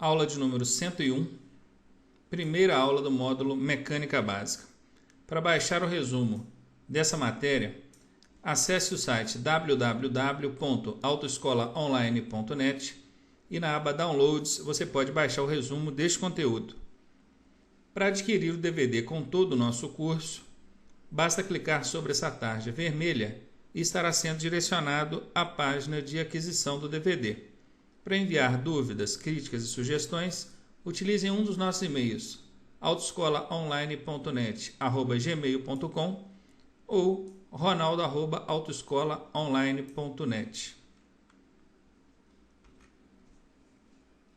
Aula de número 101, primeira aula do módulo Mecânica Básica. Para baixar o resumo dessa matéria, acesse o site www.autoescolaonline.net e na aba Downloads você pode baixar o resumo deste conteúdo. Para adquirir o DVD com todo o nosso curso, basta clicar sobre essa tarja vermelha e estará sendo direcionado à página de aquisição do DVD. Para enviar dúvidas, críticas e sugestões, utilize um dos nossos e-mails, autoescolaonline.net@gmail.com ou ronaldo@autoescolaonline.net.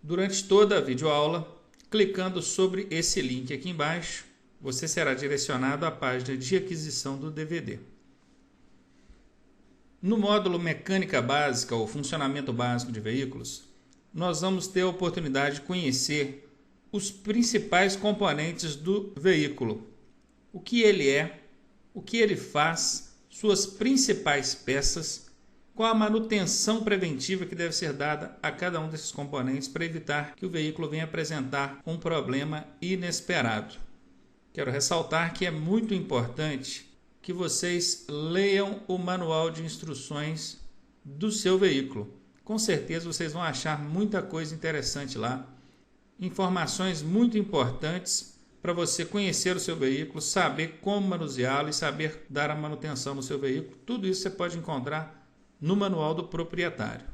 Durante toda a videoaula, clicando sobre esse link aqui embaixo, você será direcionado à página de aquisição do DVD. No módulo Mecânica Básica ou Funcionamento Básico de Veículos, nós vamos ter a oportunidade de conhecer os principais componentes do veículo, o que ele é, o que ele faz, suas principais peças, qual a manutenção preventiva que deve ser dada a cada um desses componentes para evitar que o veículo venha apresentar um problema inesperado. Quero ressaltar que é muito importante que vocês leiam o manual de instruções do seu veículo. Com certeza vocês vão achar muita coisa interessante lá, informações muito importantes para você conhecer o seu veículo, saber como manuseá-lo e saber dar a manutenção no seu veículo. Tudo isso você pode encontrar no manual do proprietário.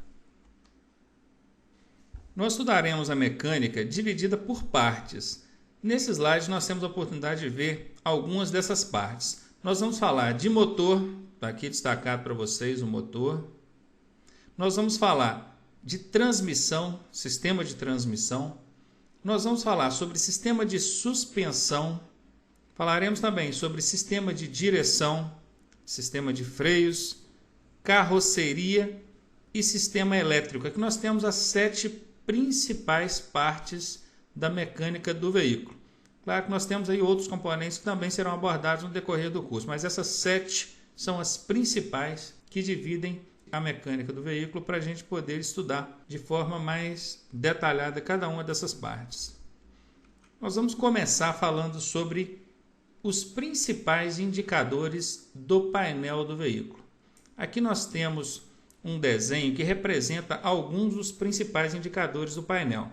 Nós estudaremos a mecânica dividida por partes. Nesse slide nós temos a oportunidade de ver algumas dessas partes. Nós vamos falar de motor, está aqui destacado para vocês o motor. Nós vamos falar de transmissão, sistema de transmissão. Nós vamos falar sobre sistema de suspensão. Falaremos também sobre sistema de direção, sistema de freios, carroceria e sistema elétrico. Aqui nós temos as 7 principais partes da mecânica do veículo. Claro que nós temos aí outros componentes que também serão abordados no decorrer do curso, mas essas 7 são as principais que dividem a mecânica do veículo para a gente poder estudar de forma mais detalhada cada uma dessas partes. Nós vamos começar falando sobre os principais indicadores do painel do veículo. Aqui nós temos um desenho que representa alguns dos principais indicadores do painel.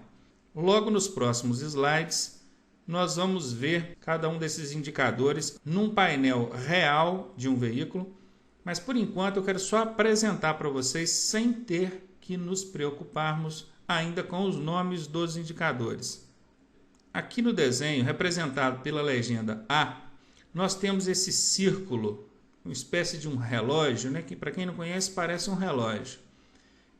Logo nos próximos slides, nós vamos ver cada um desses indicadores num painel real de um veículo, mas por enquanto eu quero só apresentar para vocês sem ter que nos preocuparmos ainda com os nomes dos indicadores. Aqui no desenho, representado pela legenda A, nós temos esse círculo, uma espécie de um relógio, né, que para quem não conhece parece um relógio.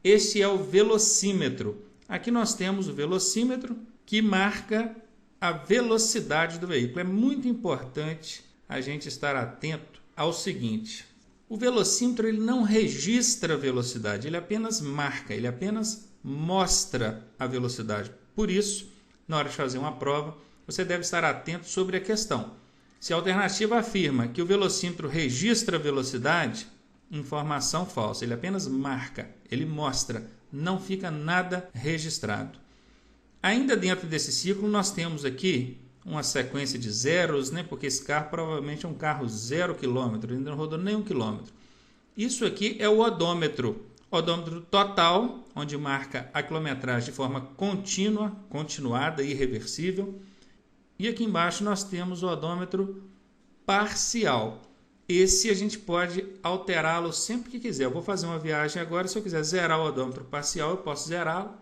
Este é o velocímetro. Aqui nós temos o velocímetro que marca a velocidade do veículo. É muito importante a gente estar atento ao seguinte: o velocímetro ele não registra a velocidade, ele apenas marca, ele apenas mostra a velocidade. Por isso, na hora de fazer uma prova, você deve estar atento sobre a questão. Se a alternativa afirma que o velocímetro registra a velocidade, informação falsa, ele apenas marca, ele mostra, não fica nada registrado. Ainda dentro desse ciclo, nós temos aqui uma sequência de zeros, né? Porque esse carro provavelmente é um carro 0 km, ainda não rodou nem 1 km. Isso aqui é o odômetro total, onde marca a quilometragem de forma contínua, continuada e irreversível. E aqui embaixo nós temos o odômetro parcial. Esse a gente pode alterá-lo sempre que quiser. Eu vou fazer uma viagem agora, se eu quiser zerar o odômetro parcial, eu posso zerá-lo.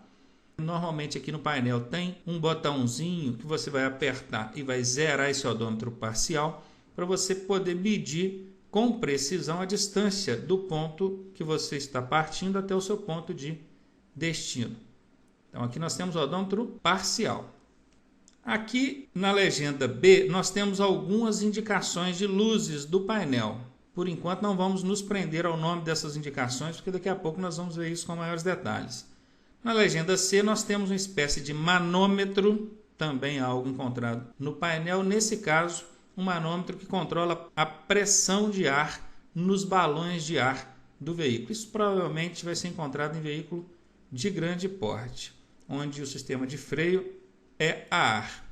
Normalmente aqui no painel tem um botãozinho que você vai apertar e vai zerar esse odômetro parcial para você poder medir com precisão a distância do ponto que você está partindo até o seu ponto de destino. Então aqui nós temos o odômetro parcial. Aqui na legenda B nós temos algumas indicações de luzes do painel. Por enquanto não vamos nos prender ao nome dessas indicações, porque daqui a pouco nós vamos ver isso com maiores detalhes. Na legenda C nós temos uma espécie de manômetro, também algo encontrado no painel. Nesse caso, um manômetro que controla a pressão de ar nos balões de ar do veículo. Isso provavelmente vai ser encontrado em veículo de grande porte. onde o sistema de freio é a ar.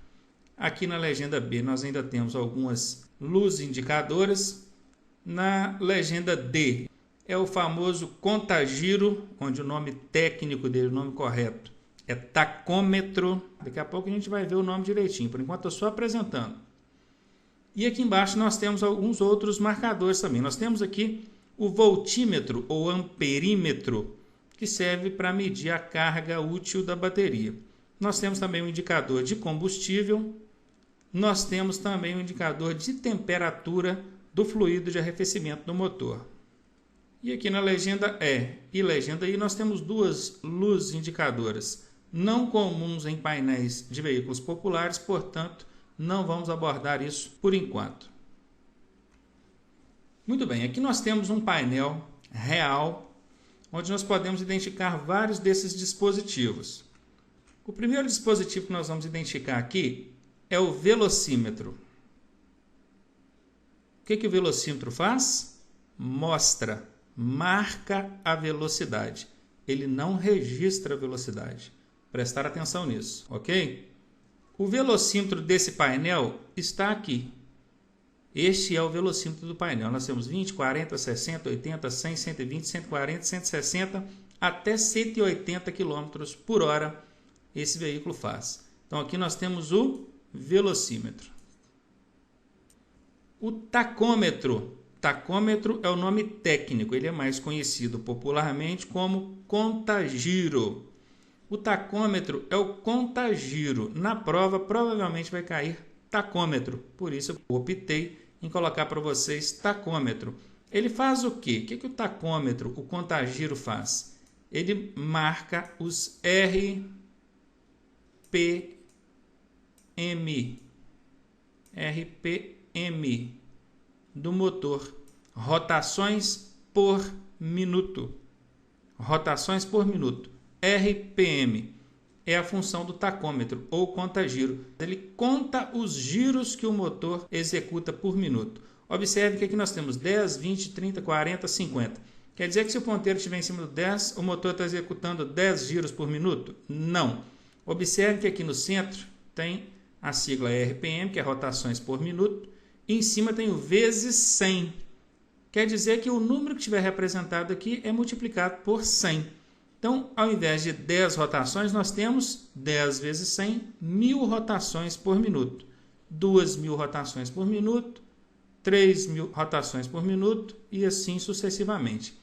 Aqui na legenda B nós ainda temos algumas luzes indicadoras. Na legenda D é o famoso contagiro, onde o nome técnico dele, o nome correto, é tacômetro. Daqui a pouco a gente vai ver o nome direitinho, por enquanto eu estou só apresentando. E aqui embaixo nós temos alguns outros marcadores também. Nós temos aqui o voltímetro ou amperímetro, que serve para medir a carga útil da bateria. Nós temos também um indicador de combustível. Nós temos também um indicador de temperatura do fluido de arrefecimento do motor. E aqui na legenda E e legenda I nós temos duas luzes indicadoras, não comuns em painéis de veículos populares, portanto, não vamos abordar isso por enquanto. Muito bem, aqui nós temos um painel real, onde nós podemos identificar vários desses dispositivos. O primeiro dispositivo que nós vamos identificar aqui é o velocímetro. O que o velocímetro faz? Mostra, marca a velocidade. Ele não registra a velocidade. Prestar atenção nisso, ok? O velocímetro desse painel está aqui. Este é o velocímetro do painel. Nós temos 20, 40, 60, 80, 100, 120, 140, 160 até 180 km por hora esse veículo faz. Então aqui nós temos o velocímetro. O tacômetro. Tacômetro é o nome técnico, ele é mais conhecido popularmente como contagiro. O tacômetro é o contagiro. Na prova provavelmente vai cair tacômetro, por isso eu optei em colocar para vocês tacômetro. Ele faz o quê? O que o tacômetro, o contagiro faz? Ele marca os RPM do motor, rotações por minuto. Rotações por minuto. RPM é a função do tacômetro ou contagiro. Ele conta os giros que o motor executa por minuto. Observe que aqui nós temos 10, 20, 30, 40, 50. Quer dizer que se o ponteiro estiver em cima do 10, o motor está executando 10 giros por minuto? Não. Observe que aqui no centro tem a sigla RPM, que é rotações por minuto, e em cima tem o vezes 100. Quer dizer que o número que estiver representado aqui é multiplicado por 100. Então, ao invés de 10 rotações, nós temos 10 vezes 100, 1000 rotações por minuto. 2000 rotações por minuto, 3000 rotações por minuto e assim sucessivamente.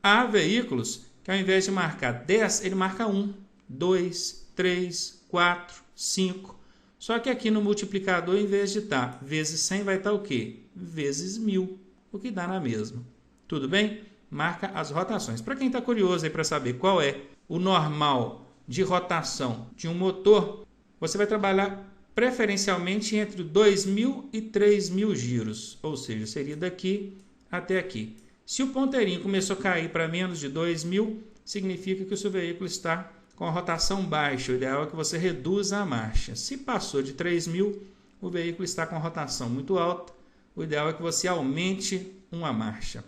Há veículos que ao invés de marcar 10, ele marca 1, 2, 3, 4, 5. Só que aqui no multiplicador, em vez de estar vezes 100, vai estar o quê? Vezes 1000, o que dá na mesma. Tudo bem? Marca as rotações. Para quem está curioso aí para saber qual é o normal de rotação de um motor, você vai trabalhar preferencialmente entre 2.000 e 3.000 giros, ou seja, seria daqui até aqui. Se o ponteirinho começou a cair para menos de 2.000, significa que o seu veículo está com a rotação baixa. O ideal é que você reduza a marcha. Se passou de 3.000, o veículo está com a rotação muito alta. O ideal é que você aumente uma marcha.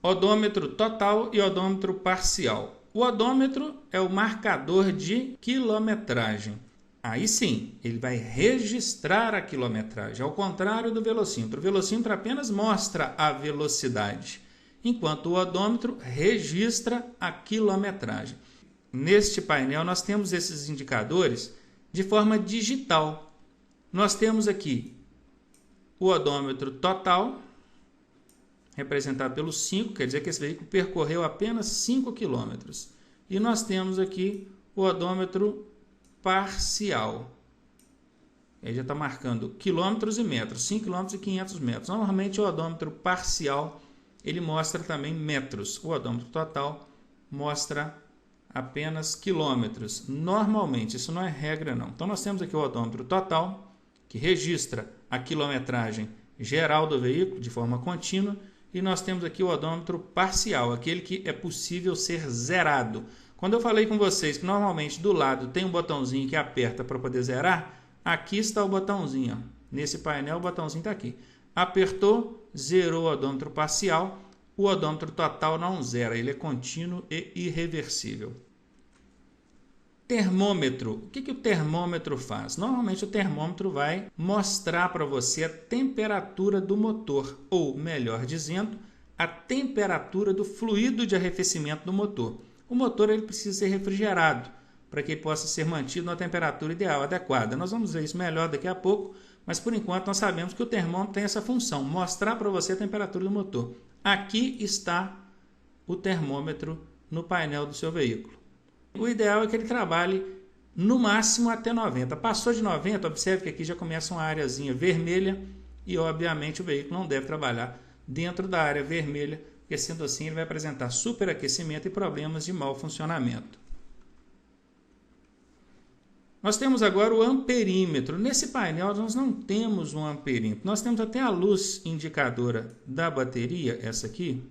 Odômetro total e odômetro parcial. O odômetro é o marcador de quilometragem. Aí sim, ele vai registrar a quilometragem, ao contrário do velocímetro. O velocímetro apenas mostra a velocidade, enquanto o odômetro registra a quilometragem. Neste painel nós temos esses indicadores de forma digital. Nós temos aqui o odômetro total, representado pelo 5, quer dizer que esse veículo percorreu apenas 5 km. E nós temos aqui o odômetro parcial. Ele já está marcando quilômetros e metros, 5 km e 500 metros. Normalmente o odômetro parcial ele mostra também metros. O odômetro total mostra apenas quilômetros. Normalmente, isso não é regra não. Então nós temos aqui o odômetro total, que registra a quilometragem geral do veículo de forma contínua, e nós temos aqui o odômetro parcial, aquele que é possível ser zerado. Quando eu falei com vocês que normalmente do lado tem um botãozinho que aperta para poder zerar, aqui está o botãozinho. Ó. Nesse painel o botãozinho está aqui. Apertou, zerou o odômetro parcial. O odômetro total não zera, ele é contínuo e irreversível. Termômetro. O que o termômetro faz? Normalmente o termômetro vai mostrar para você a temperatura do motor, ou melhor dizendo, a temperatura do fluido de arrefecimento do motor. O motor ele precisa ser refrigerado para que ele possa ser mantido na temperatura ideal, adequada. Nós vamos ver isso melhor daqui a pouco, mas por enquanto nós sabemos que o termômetro tem essa função, mostrar para você a temperatura do motor. Aqui está o termômetro no painel do seu veículo. O ideal é que ele trabalhe no máximo até 90. Passou de 90, observe que aqui já começa uma areazinha vermelha e obviamente o veículo não deve trabalhar dentro da área vermelha, porque sendo assim ele vai apresentar superaquecimento e problemas de mau funcionamento. Nós temos agora o amperímetro. Nesse painel nós não temos um amperímetro, nós temos até a luz indicadora da bateria, essa aqui,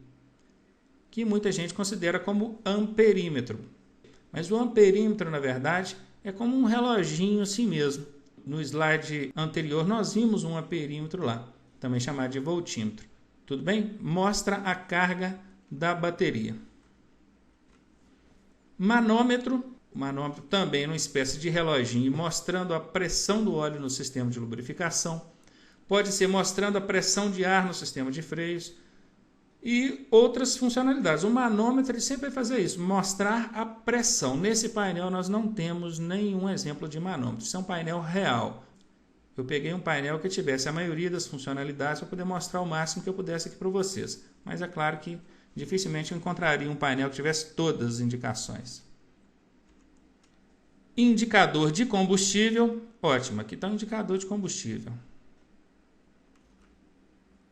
que muita gente considera como amperímetro. Mas o amperímetro, na verdade, é como um reloginho assim mesmo. No slide anterior nós vimos um amperímetro lá, também chamado de voltímetro. Tudo bem? Mostra a carga da bateria. Manômetro. O manômetro também é uma espécie de reloginho mostrando a pressão do óleo no sistema de lubrificação. Pode ser mostrando a pressão de ar no sistema de freios e outras funcionalidades. O manômetro ele sempre vai fazer isso, mostrar a pressão. Nesse painel nós não temos nenhum exemplo de manômetro. Isso é um painel real. Eu peguei um painel que tivesse a maioria das funcionalidades para poder mostrar o máximo que eu pudesse aqui para vocês. Mas é claro que dificilmente eu encontraria um painel que tivesse todas as indicações. Indicador de combustível. Ótimo, aqui está o indicador de combustível.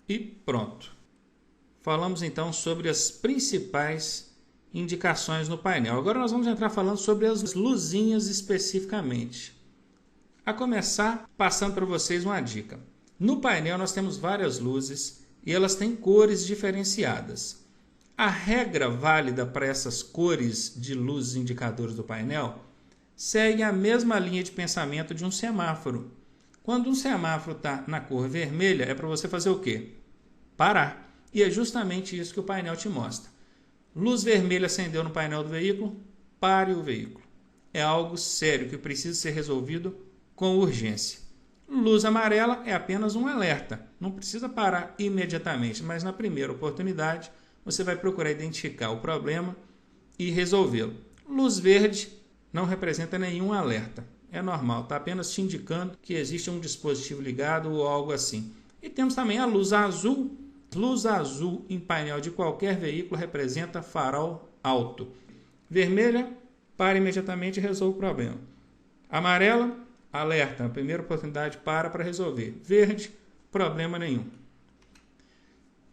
E pronto. Falamos então sobre as principais indicações no painel. Agora nós vamos entrar falando sobre as luzinhas especificamente. A começar, passando para vocês uma dica. No painel nós temos várias luzes e elas têm cores diferenciadas. A regra válida para essas cores de luzes indicadores do painel segue a mesma linha de pensamento de um semáforo. Quando um semáforo está na cor vermelha, é para você fazer o quê? Parar. E é justamente isso que o painel te mostra. Luz vermelha acendeu no painel do veículo, pare o veículo. É algo sério que precisa ser resolvido com urgência. Luz amarela é apenas um alerta. Não precisa parar imediatamente, mas na primeira oportunidade você vai procurar identificar o problema e resolvê-lo. Luz verde não representa nenhum alerta. É normal, está apenas te indicando que existe um dispositivo ligado ou algo assim. E temos também a luz azul. Luz azul em painel de qualquer veículo representa farol alto. Vermelha, para imediatamente e resolve o problema. Amarela, alerta, na primeira oportunidade para resolver. Verde, problema nenhum.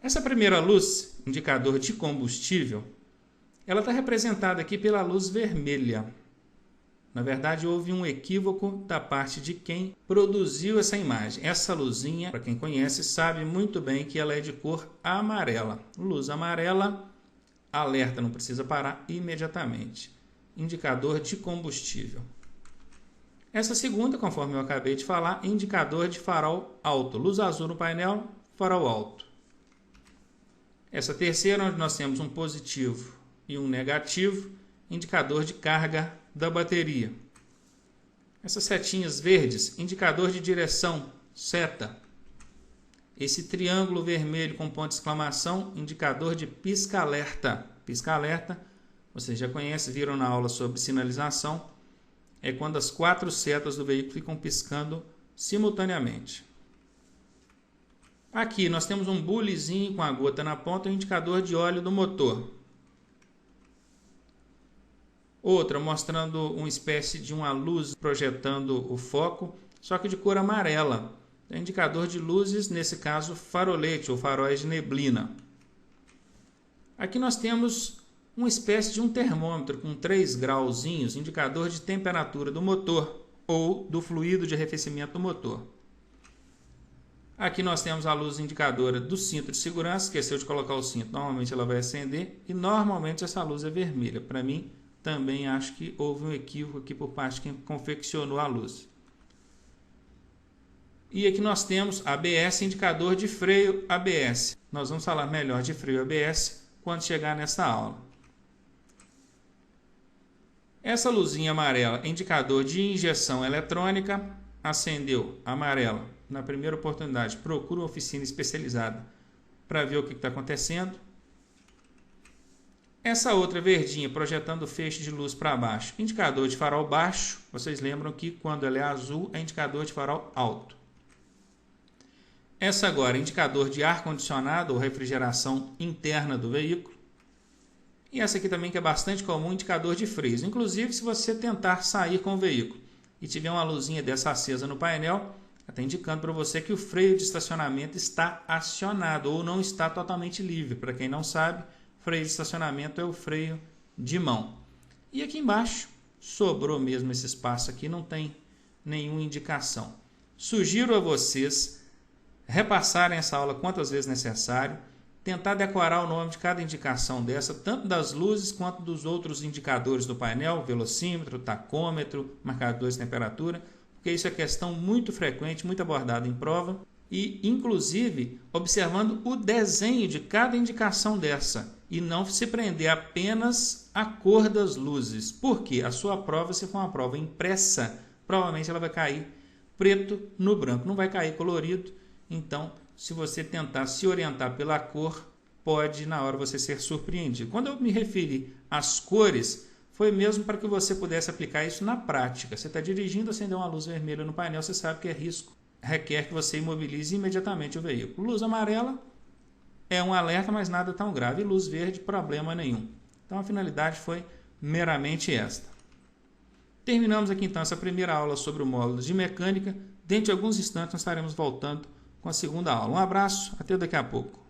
Essa primeira luz, indicador de combustível, ela está representada aqui pela luz vermelha. Na verdade, houve um equívoco da parte de quem produziu essa imagem. Essa luzinha, para quem conhece, sabe muito bem que ela é de cor amarela. Luz amarela, alerta, não precisa parar imediatamente. Indicador de combustível. Essa segunda, conforme eu acabei de falar, indicador de farol alto. Luz azul no painel, farol alto. Essa terceira, onde nós temos um positivo e um negativo, indicador de carga da bateria. Essas setinhas verdes, indicador de direção, seta. Esse triângulo vermelho com ponto de exclamação, indicador de pisca-alerta. Pisca-alerta, vocês já conhecem, viram na aula sobre sinalização. É quando as 4 setas do veículo ficam piscando simultaneamente. Aqui nós temos um bulezinho com a gota na ponta, um indicador de óleo do motor. Outra mostrando uma espécie de uma luz projetando o foco, só que de cor amarela. É indicador de luzes, nesse caso farolete ou faróis de neblina. Aqui nós temos uma espécie de um termômetro com 3 grauzinhos, indicador de temperatura do motor ou do fluido de arrefecimento do motor. Aqui nós temos a luz indicadora do cinto de segurança. Esqueceu de colocar o cinto, normalmente ela vai acender e normalmente essa luz é vermelha. Para mim, também acho que houve um equívoco aqui por parte de quem confeccionou a luz. E aqui nós temos ABS, indicador de freio ABS. Nós vamos falar melhor de freio ABS quando chegar nessa aula. Essa luzinha amarela é indicador de injeção eletrônica. Acendeu amarela. Na primeira oportunidade, procura uma oficina especializada para ver o que está acontecendo. Essa outra verdinha projetando feixe de luz para baixo, indicador de farol baixo. Vocês lembram que quando ela é azul é indicador de farol alto. Essa agora é indicador de ar-condicionado ou refrigeração interna do veículo. E essa aqui também que é bastante comum, indicador de freios. Inclusive, se você tentar sair com o veículo e tiver uma luzinha dessa acesa no painel, está indicando para você que o freio de estacionamento está acionado ou não está totalmente livre. Para quem não sabe, freio de estacionamento é o freio de mão. E aqui embaixo, sobrou mesmo esse espaço aqui, não tem nenhuma indicação. Sugiro a vocês repassarem essa aula quantas vezes necessário, tentar decorar o nome de cada indicação dessa, tanto das luzes quanto dos outros indicadores do painel, velocímetro, tacômetro, marcador de temperatura, porque isso é questão muito frequente, muito abordada em prova, e inclusive observando o desenho de cada indicação dessa, e não se prender apenas à cor das luzes, porque a sua prova, se for uma prova impressa, provavelmente ela vai cair preto no branco, não vai cair colorido. Então, se você tentar se orientar pela cor, pode na hora você ser surpreendido. Quando eu me referi às cores, foi mesmo para que você pudesse aplicar isso na prática. Você está dirigindo, acendeu uma luz vermelha no painel, você sabe que é risco, requer que você imobilize imediatamente o veículo. Luz amarela é um alerta, mas nada tão grave. E luz verde, problema nenhum. Então a finalidade foi meramente esta. Terminamos aqui então essa primeira aula sobre o módulo de mecânica. Dentro de alguns instantes nós estaremos voltando com a segunda aula. Um abraço, até daqui a pouco.